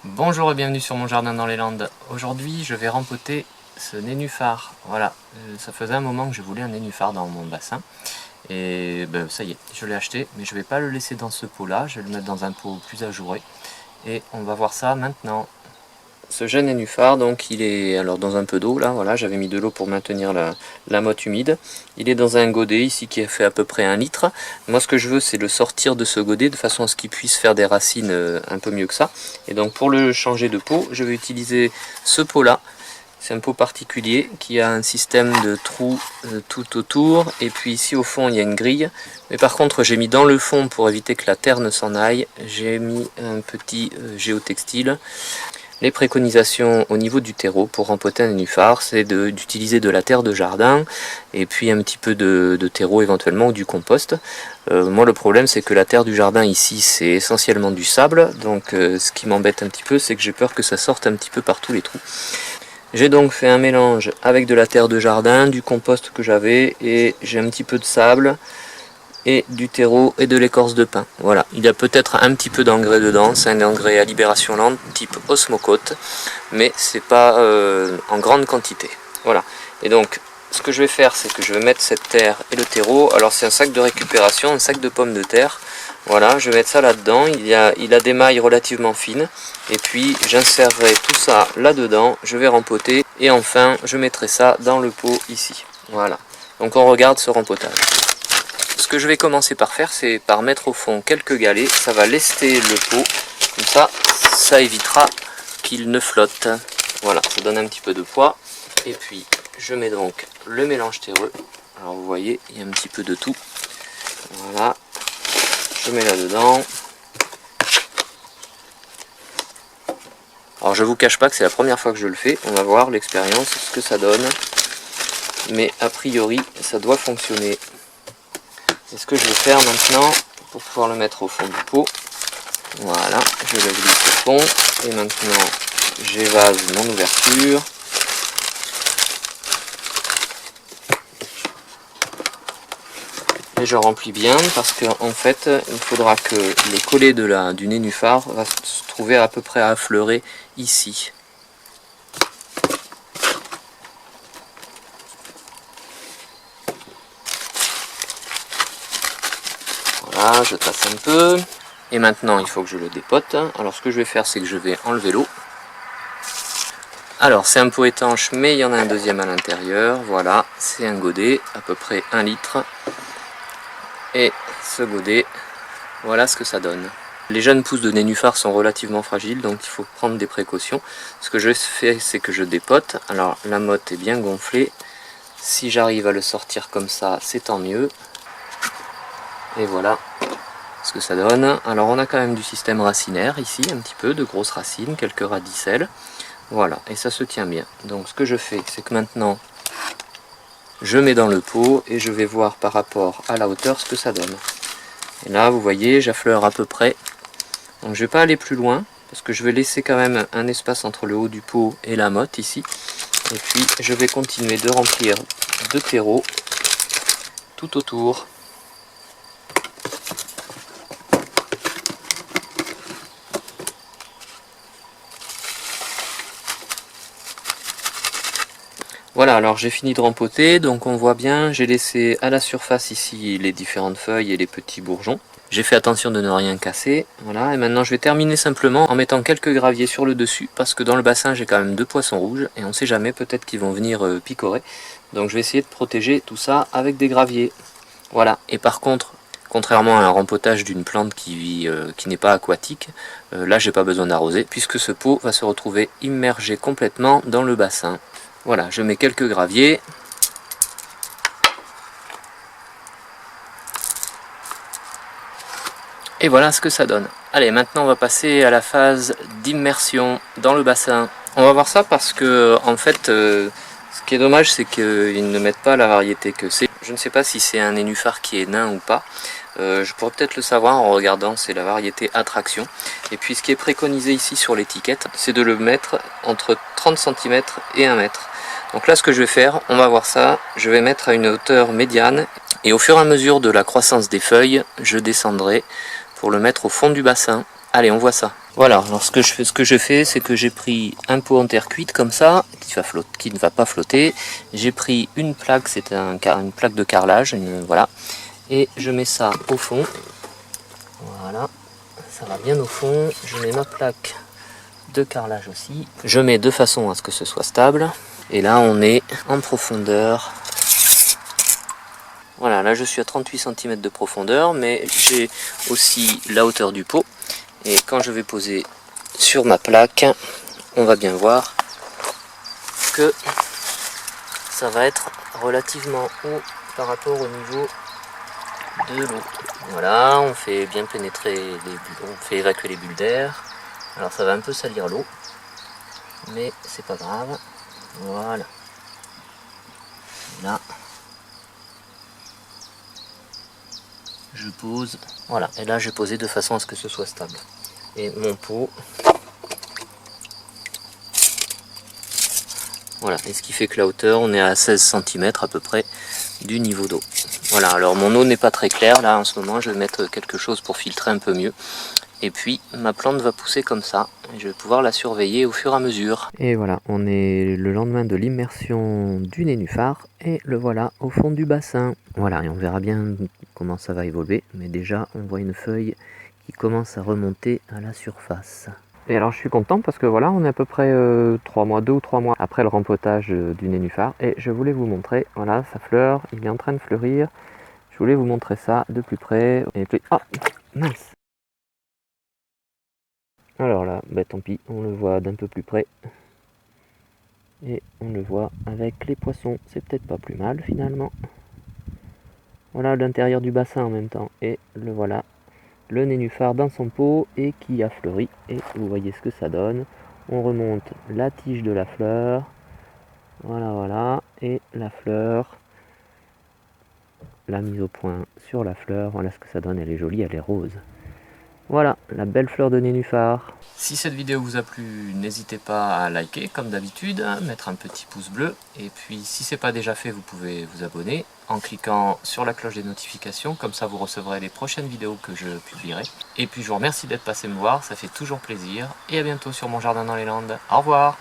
Bonjour et bienvenue sur mon jardin dans les Landes. Aujourd'hui je vais rempoter ce nénuphar. Voilà, ça faisait un moment que je voulais un nénuphar dans mon bassin. Et ben, ça y est, je l'ai acheté, mais je ne vais pas le laisser dans ce pot là, je vais le mettre dans un pot plus ajouré. Et on va voir ça maintenant. Ce jeune nénuphar, donc il est alors dans un peu d'eau là, voilà, j'avais mis de l'eau pour maintenir la motte humide. Il est dans un godet ici qui fait à peu près 1 litre. Moi ce que je veux c'est le sortir de ce godet de façon à ce qu'il puisse faire des racines un peu mieux que ça. Et donc pour le changer de pot, je vais utiliser ce pot là. C'est un pot particulier qui a un système de trous tout autour. Et puis ici au fond il y a une grille. Mais par contre j'ai mis dans le fond pour éviter que la terre ne s'en aille. J'ai mis un petit géotextile. Les préconisations au niveau du terreau pour rempoter un nénuphar, c'est d'utiliser de la terre de jardin et puis un petit peu de terreau éventuellement ou du compost. Moi le problème c'est que la terre du jardin ici c'est essentiellement du sable, donc ce qui m'embête un petit peu c'est que j'ai peur que ça sorte un petit peu par tous les trous. J'ai donc fait un mélange avec de la terre de jardin, du compost que j'avais et j'ai un petit peu de sable et du terreau et de l'écorce de pin. Voilà, il y a peut-être un petit peu d'engrais dedans, c'est un engrais à libération lente type osmocote, mais c'est pas en grande quantité. Voilà, et donc ce que je vais faire c'est que je vais mettre cette terre et le terreau. Alors c'est un sac de récupération, un sac de pommes de terre. Voilà, je vais mettre ça là-dedans, il a des mailles relativement fines, et puis j'insérerai tout ça là-dedans, je vais rempoter, et enfin je mettrai ça dans le pot ici. Voilà, donc on regarde ce rempotage. Ce que je vais commencer par faire, c'est par mettre au fond quelques galets. Ça va lester le pot. Comme ça évitera qu'il ne flotte. Voilà, ça donne un petit peu de poids. Et puis, je mets donc le mélange terreux. Alors, vous voyez, il y a un petit peu de tout. Voilà, je mets là-dedans. Alors, je vous cache pas que c'est la première fois que je le fais. On va voir l'expérience, ce que ça donne. Mais a priori, ça doit fonctionner. Et ce que je vais faire maintenant, pour pouvoir le mettre au fond du pot, voilà, je le glisse au fond, et maintenant j'évase mon ouverture. Et je remplis bien, parce qu'en fait, il faudra que le collet du nénuphar va se trouver à peu près à affleurer ici. Voilà, je tasse un peu. Et maintenant, il faut que je le dépote. Alors, ce que je vais faire, c'est que je vais enlever l'eau. Alors, c'est un pot étanche, mais il y en a un deuxième à l'intérieur. Voilà, c'est un godet, à peu près 1 litre. Et ce godet, voilà ce que ça donne. Les jeunes pousses de nénuphar sont relativement fragiles, donc il faut prendre des précautions. Ce que je fais, c'est que je dépote. Alors, la motte est bien gonflée. Si j'arrive à le sortir comme ça, c'est tant mieux. Et voilà ce que ça donne. Alors on a quand même du système racinaire ici, un petit peu de grosses racines, quelques radicelles. Voilà, et ça se tient bien. Donc ce que je fais, c'est que maintenant je mets dans le pot et je vais voir par rapport à la hauteur ce que ça donne. Et là vous voyez, j'affleure à peu près. Donc je vais pas aller plus loin parce que je vais laisser quand même un espace entre le haut du pot et la motte ici. Et puis je vais continuer de remplir de terreau tout autour. Voilà, alors j'ai fini de rempoter, donc on voit bien, j'ai laissé à la surface ici les différentes feuilles et les petits bourgeons. J'ai fait attention de ne rien casser, voilà, et maintenant je vais terminer simplement en mettant quelques graviers sur le dessus, parce que dans le bassin j'ai quand même 2 poissons rouges, et on ne sait jamais, peut-être qu'ils vont venir picorer. Donc je vais essayer de protéger tout ça avec des graviers. Voilà, et par contre, contrairement à un rempotage d'une plante qui n'est pas aquatique, là j'ai pas besoin d'arroser, puisque ce pot va se retrouver immergé complètement dans le bassin. Voilà, je mets quelques graviers. Et voilà ce que ça donne. Allez, maintenant on va passer à la phase d'immersion dans le bassin. On va voir ça parce que, en fait, ce qui est dommage, c'est qu'ils ne mettent pas la variété que c'est. Je ne sais pas si c'est un nénuphar qui est nain ou pas. Je pourrais peut-être le savoir en regardant, c'est la variété Attraction. Et puis ce qui est préconisé ici sur l'étiquette, c'est de le mettre entre 30 cm et 1 mètre. Donc là ce que je vais faire, on va voir ça, je vais mettre à une hauteur médiane et au fur et à mesure de la croissance des feuilles, je descendrai pour le mettre au fond du bassin. Allez, on voit ça. Voilà, alors ce que je fais, c'est que j'ai pris un pot en terre cuite comme ça, qui ne va pas flotter. J'ai pris une plaque, c'est une plaque de carrelage, voilà. Et je mets ça au fond. Voilà, ça va bien au fond. Je mets ma plaque de carrelage aussi. Je mets de façon à ce que ce soit stable. Et là, on est en profondeur. Voilà, là je suis à 38 cm de profondeur, mais j'ai aussi la hauteur du pot. Et quand je vais poser sur ma plaque, on va bien voir que ça va être relativement haut par rapport au niveau de l'eau. Voilà, on fait bien pénétrer les bulles, on fait évacuer les bulles d'air. Alors ça va un peu salir l'eau, mais c'est pas grave. Voilà. Là, je pose. Voilà, et là j'ai posé de façon à ce que ce soit stable. Et mon pot. Voilà, et ce qui fait que la hauteur, on est à 16 cm à peu près du niveau d'eau. Voilà, alors mon eau n'est pas très claire, là en ce moment je vais mettre quelque chose pour filtrer un peu mieux. Et puis ma plante va pousser comme ça, et je vais pouvoir la surveiller au fur et à mesure. Et voilà, on est le lendemain de l'immersion du nénuphar, et le voilà au fond du bassin. Voilà, et on verra bien comment ça va évoluer, mais déjà on voit une feuille qui commence à remonter à la surface. Et alors je suis content parce que voilà, on est à peu près 3 mois, 2 ou 3 mois après le rempotage du nénuphar. Et je voulais vous montrer, voilà, ça fleure, il est en train de fleurir. Je voulais vous montrer ça de plus près. Et puis, ah, mince. Alors là, bah tant pis, on le voit d'un peu plus près. Et on le voit avec les poissons, c'est peut-être pas plus mal finalement. Voilà l'intérieur du bassin en même temps. Et le voilà, le nénuphar dans son pot et qui a fleuri. Et vous voyez ce que ça donne. On remonte la tige de la fleur. Voilà, voilà. Et la fleur. La mise au point sur la fleur. Voilà ce que ça donne. Elle est jolie, elle est rose. Voilà, la belle fleur de nénuphar. Si cette vidéo vous a plu, n'hésitez pas à liker comme d'habitude, mettre un petit pouce bleu. Et puis si ce n'est pas déjà fait, vous pouvez vous abonner en cliquant sur la cloche des notifications. Comme ça vous recevrez les prochaines vidéos que je publierai. Et puis je vous remercie d'être passé me voir, ça fait toujours plaisir. Et à bientôt sur Mon Jardin dans les Landes. Au revoir!